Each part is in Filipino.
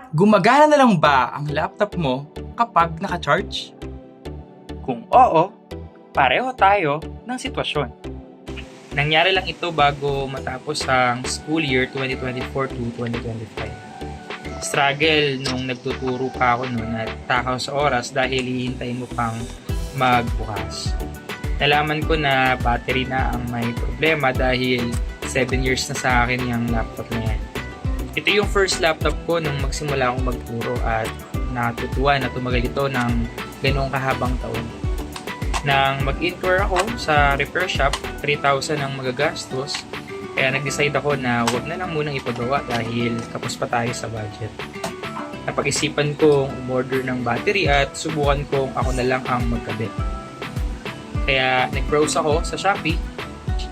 Gumagana na lang ba ang laptop mo kapag naka-charge? Kung oo, pareho tayo ng sitwasyon. Nangyari lang ito bago matapos ang school year 2024 to 2025. Struggle nung nagtuturo pa ako noon at takaw sa oras dahil hihintayin mo pang magbukas. Nalaman ko na battery na ang may problema dahil 7 years na sa akin yung laptop na yan. Ito yung first laptop ko nung magsimula akong magturo at natutuwa na tumagal ito ng ganong kahabang taon. Nang mag-inquire ako sa repair shop, 3,000 ang magagastos, kaya nag-decide ako na huwag na lang munang ipagawa dahil kapos pa tayo sa budget. Napag-isipan kong umorder ng battery at subukan kong ako na lang ang magkabit. Kaya nag-browse ako sa Shopee.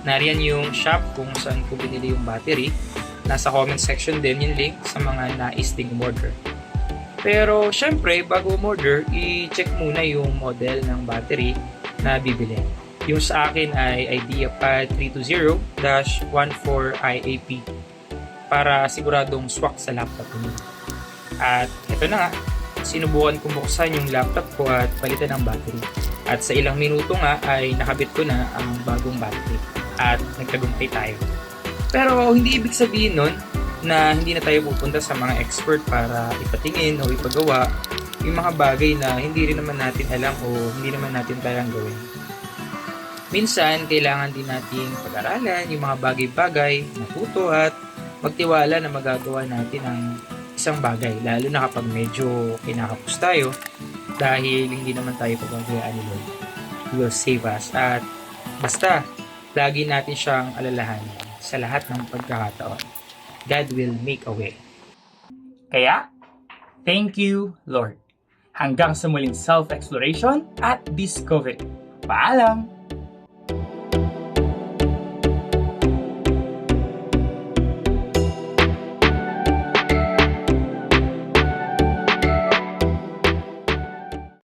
Nariyan yung shop kung saan ko binili yung battery. Nasa comment section din yung link sa mga nais ding umorder. Pero syempre, bago umorder, i-check muna yung model ng battery na bibili. Yung sa akin ay IdeaPad 320-14IAP para siguradong swak sa laptop mo. At ito na nga, sinubukan ko buksan yung laptop ko at palitan ang battery. At sa ilang minuto nga ay nakabit ko na ang bagong battery at nagtagumpay tayo. Pero hindi ibig sabihin nun na hindi na tayo pupunta sa mga expert para ipatingin o ipagawa yung mga bagay na hindi rin naman natin alam o hindi naman natin kayang gawin. Minsan, kailangan din natin pag-aralan yung mga bagay-bagay, matuto at magtiwala na magagawa natin ang isang bagay, lalo na kapag medyo kinakapos tayo dahil hindi naman tayo pagagayaan ni Lord. He will save us at basta, lagi natin siyang alalahanin sa lahat ng pagkakataon. God will make a way. Kaya, thank you, Lord. Hanggang sa muling self-exploration at discovery. Paalam!